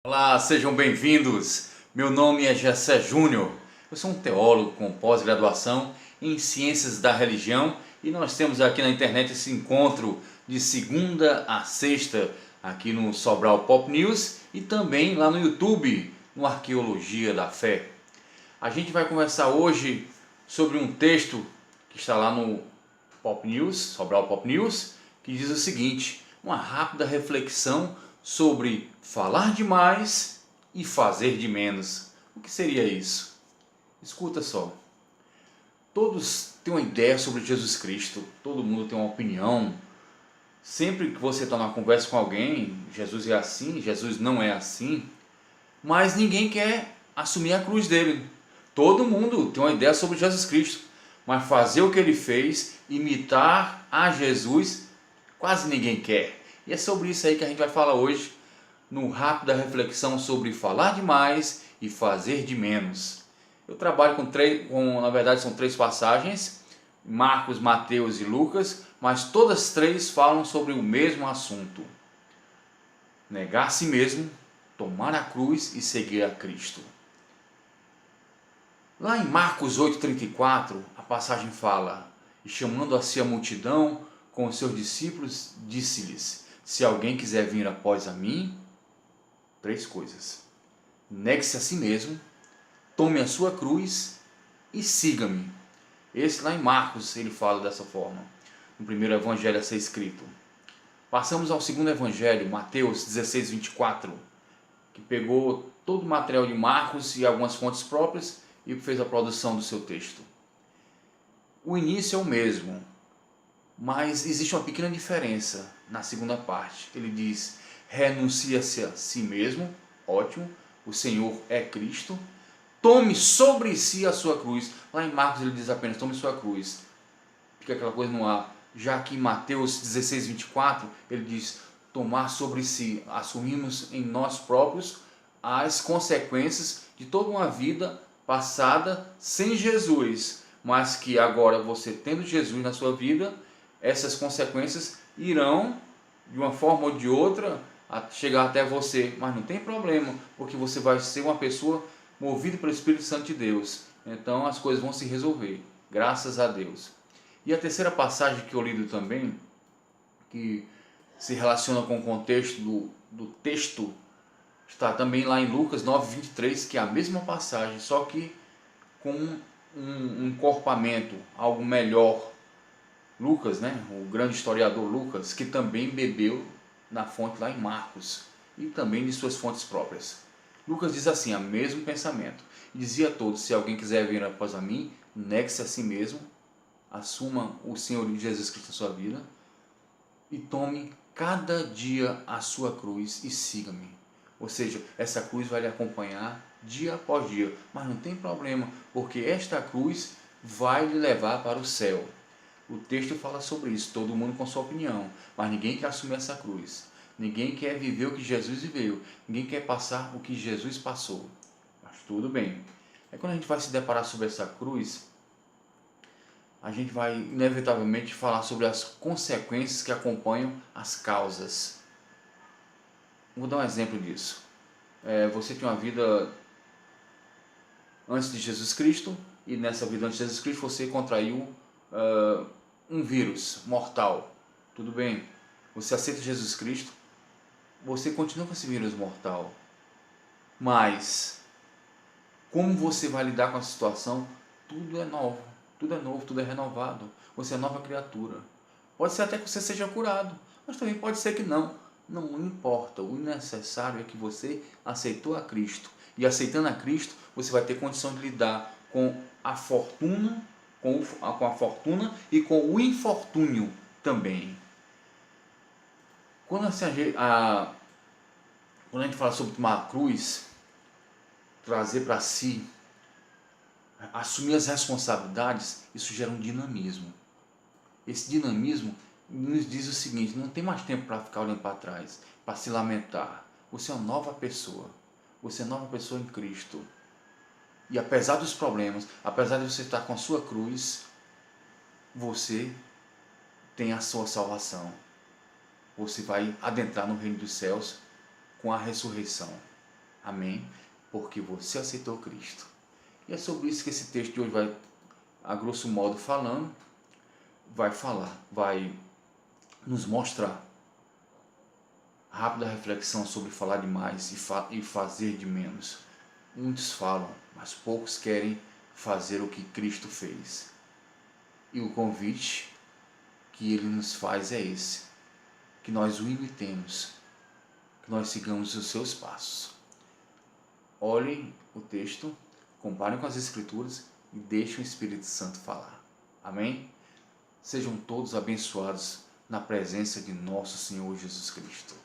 Olá, sejam bem-vindos. Meu nome é Gessé Júnior. Eu sou um teólogo com pós-graduação em Ciências da Religião e nós temos aqui na internet esse encontro de segunda a sexta aqui no Sobral Pop News e também lá no YouTube, no Arqueologia da Fé. A gente vai conversar hoje sobre um texto que está lá no Pop News, Sobral Pop News, que diz o seguinte: uma rápida reflexão sobre falar demais e fazer de menos. O que seria isso? Escuta só. Todos têm uma ideia sobre Jesus Cristo, todo mundo tem uma opinião. Sempre que você está numa conversa com alguém, Jesus é assim, Jesus não é assim, mas ninguém quer assumir a cruz dele. Todo mundo tem uma ideia sobre Jesus Cristo, mas fazer o que ele fez, imitar a Jesus, quase ninguém quer. E é sobre isso aí que a gente vai falar hoje, no Rápida Reflexão sobre falar demais e fazer de menos. Eu trabalho na verdade são três passagens, Marcos, Mateus e Lucas, mas todas três falam sobre o mesmo assunto: negar a si mesmo, tomar a cruz e seguir a Cristo. Lá em Marcos 8,34, a passagem fala: e chamando a si a multidão com os seus discípulos, disse-lhes: se alguém quiser vir após a mim, três coisas: negue-se a si mesmo, tome a sua cruz e siga-me. Esse lá em Marcos ele fala dessa forma, no primeiro evangelho a ser escrito. Passamos ao segundo evangelho, Mateus 16,24, que pegou todo o material de Marcos e algumas fontes próprias e fez a produção do seu texto. O início é o mesmo, mas existe uma pequena diferença na segunda parte. Ele diz: renuncia-se a si mesmo, ótimo, o Senhor é Cristo, tome sobre si a sua cruz. Lá em Marcos ele diz apenas: tome sua cruz. Fica aquela coisa no ar. Já que em Mateus 16,24 ele diz: tomar sobre si, assumimos em nós próprios as consequências de toda uma vida passada sem Jesus, mas que agora você tendo Jesus na sua vida, essas consequências irão de uma forma ou de outra chegar até você, mas não tem problema, porque você vai ser uma pessoa movida pelo Espírito Santo de Deus. Então as coisas vão se resolver, graças a Deus. E a terceira passagem que eu lido também, que se relaciona com o contexto do texto, está também lá em Lucas 9,23, que é a mesma passagem, só que com um encorpamento, algo melhor. Lucas, né, o grande historiador Lucas, que também bebeu na fonte lá em Marcos, e também de suas fontes próprias. Lucas diz assim, o mesmo pensamento: e dizia a todos: se alguém quiser vir após a mim, negue-se a si mesmo, assuma o Senhor Jesus Cristo na sua vida e tome cada dia a sua cruz e siga-me. Ou seja, essa cruz vai lhe acompanhar dia após dia, mas não tem problema, porque esta cruz vai lhe levar para o céu. O texto fala sobre isso, todo mundo com sua opinião, mas ninguém quer assumir essa cruz. Ninguém quer viver o que Jesus viveu, ninguém quer passar o que Jesus passou. Mas tudo bem. É quando a gente vai se deparar sobre essa cruz, a gente vai inevitavelmente falar sobre as consequências que acompanham as causas. Vou dar um exemplo disso. Você tinha uma vida antes de Jesus Cristo, e nessa vida antes de Jesus Cristo você contraiu um vírus mortal. Tudo bem, você aceita Jesus Cristo, você continua com esse vírus mortal, mas como você vai lidar com a situação? Tudo é novo, tudo é renovado, você é nova criatura. Pode ser até que você seja curado, mas também pode ser que não. Não importa, o necessário é que você aceitou a Cristo, e aceitando a Cristo você vai ter condição de lidar com a fortuna, com a fortuna e com o infortúnio também. Quando a gente fala sobre tomar a cruz, trazer para si, assumir as responsabilidades, isso gera um dinamismo. Esse dinamismo nos diz o seguinte: não tem mais tempo para ficar olhando para trás, para se lamentar. Você é uma nova pessoa, você é uma nova pessoa em Cristo. E apesar dos problemas, apesar de você estar com a sua cruz, você tem a sua salvação. Você vai adentrar no reino dos céus com a ressurreição. Amém? Porque você aceitou Cristo. E é sobre isso que esse texto de hoje vai, a grosso modo falando, vai nos mostrar. Rápida reflexão sobre falar demais e fazer de menos. Muitos falam, mas poucos querem fazer o que Cristo fez. E o convite que ele nos faz é esse, que nós o imitemos, que nós sigamos os seus passos. Olhem o texto, comparem com as Escrituras e deixem o Espírito Santo falar. Amém? Sejam todos abençoados na presença de nosso Senhor Jesus Cristo.